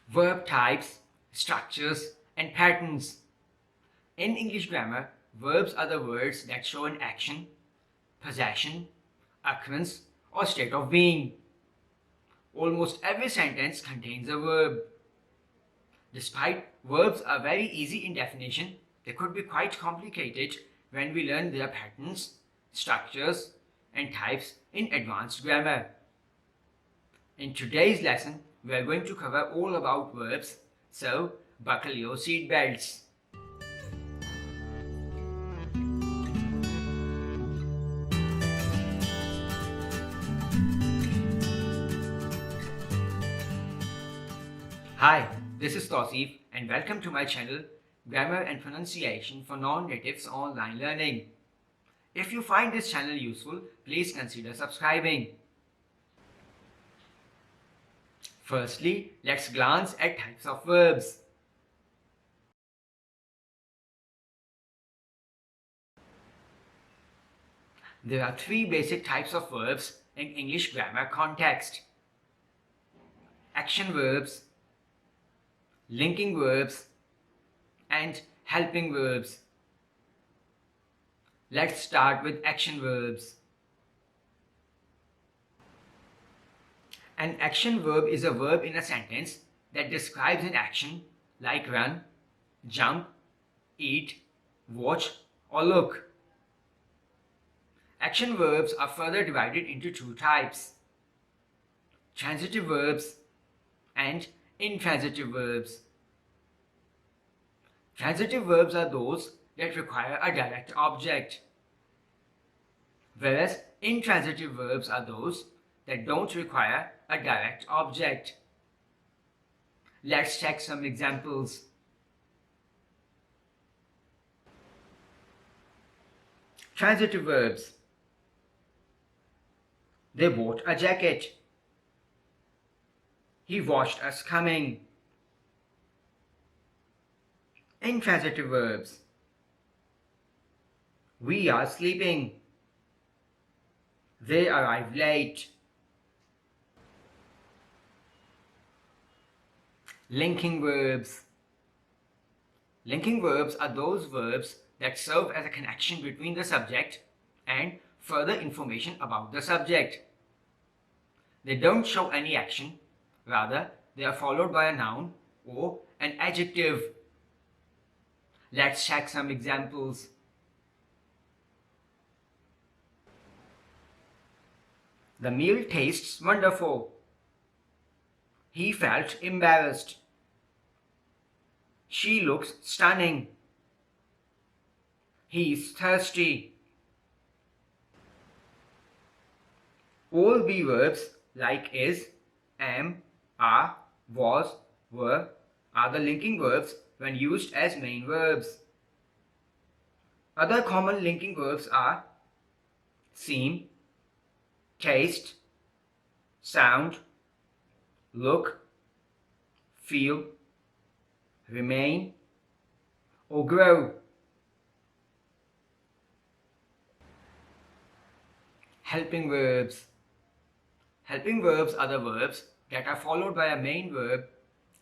verb types, structures, and patterns. In English grammar, verbs are the words that show an action, possession, occurrence, or state of being. Almost every sentence contains a verb. Despite verbs are very easy in definition, they could be quite complicated when we learn their patterns, structures, and types in advanced grammar. In today's lesson, we are going to cover all about verbs, so buckle your seat belts. Hi, this is Tausif and welcome to my channel Grammar and Pronunciation for Non-Natives Online Learning. If you find this channel useful, please consider subscribing. Firstly, let's glance at types of verbs. There are three basic types of verbs in English grammar context: action verbs, linking verbs, and helping verbs. Let's start with action verbs. An action verb is a verb in a sentence that describes an action like run, jump, eat, watch, or look. Action verbs are further divided into two types: transitive verbs and intransitive verbs. Transitive verbs are those that require a direct object, whereas intransitive verbs are those that don't require a direct object. Let's check some examples. Transitive verbs. They bought a jacket. He watched us coming. Intransitive verbs. We are sleeping. They arrived late. Linking verbs. Linking verbs are those verbs that serve as a connection between the subject and further information about the subject. They don't show any action, rather they are followed by a noun or an adjective. Let's check some examples. The meal tastes wonderful. He felt embarrassed. She looks stunning. He's thirsty. All be verbs like is, am, are, was, were are the linking verbs when used as main verbs. Other common linking verbs are seem, taste, sound, look, feel, remain, or grow. Helping verbs. Helping verbs are the verbs that are followed by a main verb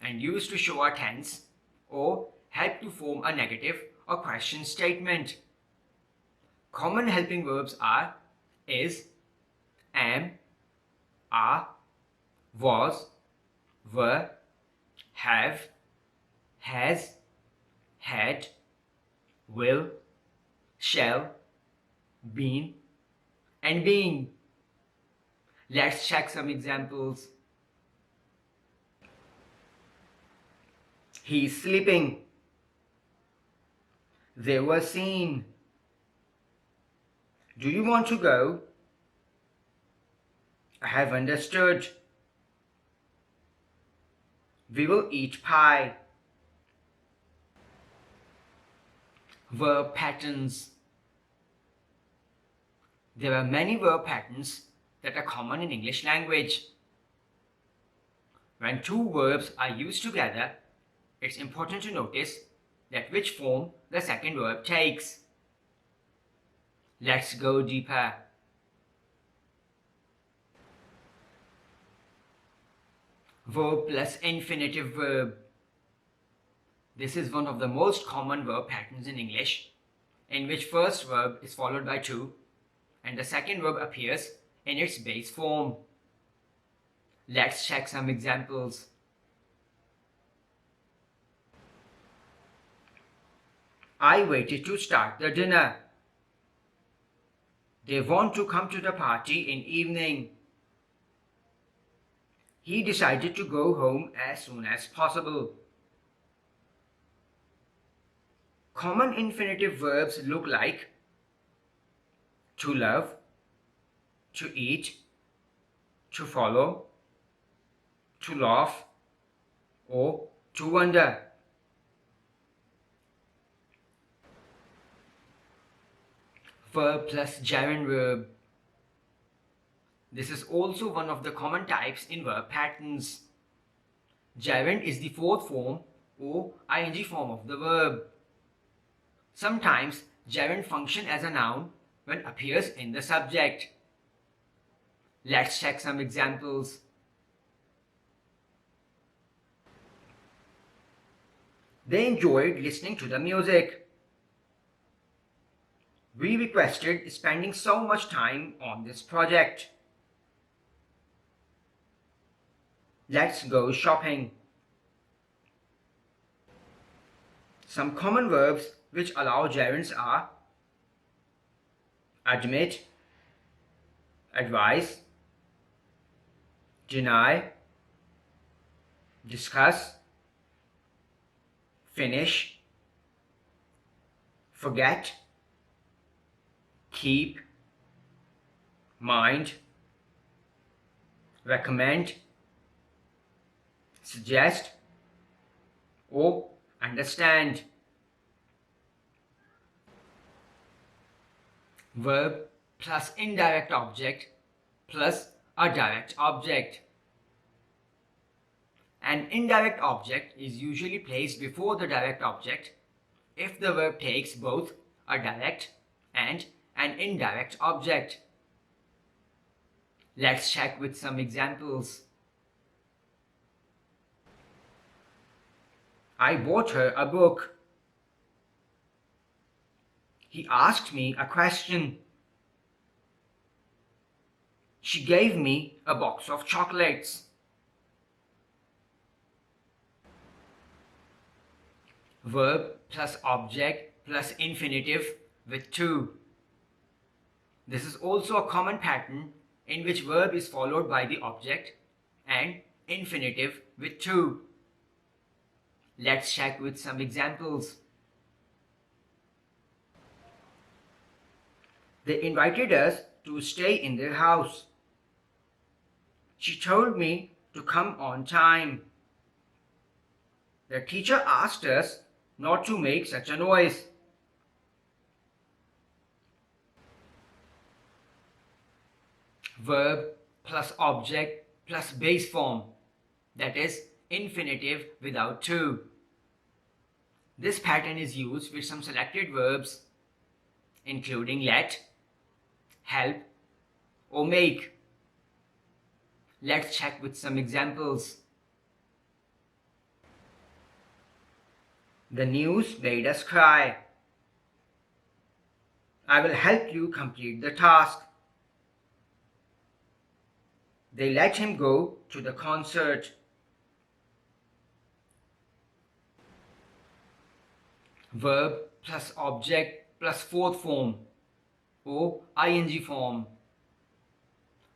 and used to show a tense or help to form a negative or question statement. Common helping verbs are is, am, are, was, were, have, has, had, will, shall, been, and being. Let's check some examples. He's sleeping. They were seen. Do you want to go? I have understood. We will eat pie. Verb patterns. There are many verb patterns that are common in English language. When two verbs are used together, it's important to notice that which form the second verb takes. Let's go deeper. Verb plus infinitive verb. This is one of the most common verb patterns in English, in which first verb is followed by to and the second verb appears in its base form. Let's check some examples. I waited to start the dinner. They want to come to the party in evening. He decided to go home as soon as possible. Common infinitive verbs look like to love, to eat, to follow, to laugh, or to wonder. Verb plus gerund verb. This is also one of the common types in verb patterns. Gerund is the fourth form or ing form of the verb. Sometimes gerund functions as a noun when appears in the subject. Let's check some examples. They enjoyed listening to the music. We requested spending so much time on this project. Let's go shopping. Some common verbs which allow gerunds are admit, advise, deny, discuss, finish, forget, keep, mind, recommend, suggest, or understand. Verb plus indirect object plus a direct object. An indirect object is usually placed before the direct object if the verb takes both a direct and an indirect object. Let's check with some examples. I bought her a book. He asked me a question. She gave me a box of chocolates. Verb plus object plus infinitive with to. This is also a common pattern in which verb is followed by the object and infinitive with to. Let's check with some examples. They invited us to stay in their house. She told me to come on time. The teacher asked us not to make such a noise. Verb plus object plus base form, that is infinitive without to. This pattern is used with some selected verbs including let, help, or make. Let's check with some examples. The news made us cry. I will help you complete the task. They let him go to the concert. Verb plus object plus fourth form or ing form.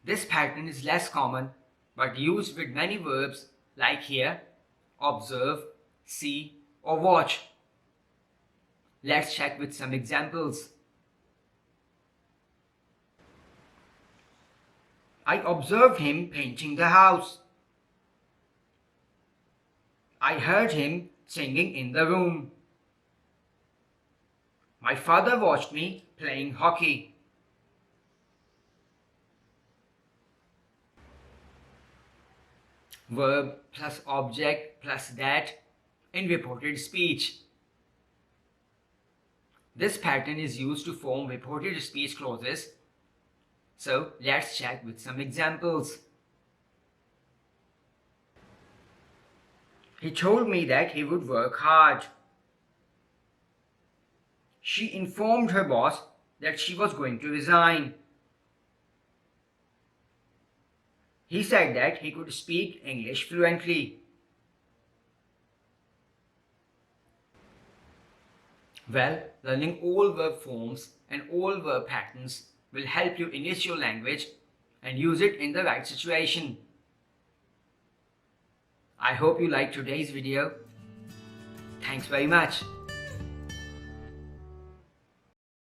This pattern is less common but used with many verbs like hear, observe, see, or watch. Let's check with some examples. I observed him painting the house. I heard him singing in the room. My father watched me playing hockey. Verb plus object plus that in reported speech. This pattern is used to form reported speech clauses. So let's check with some examples. He told me that he would work hard. She informed her boss that she was going to resign. He said that he could speak English fluently. Well, learning all verb forms and all verb patterns will help you enrich your language and use it in the right situation. I hope you liked today's video. Thanks very much.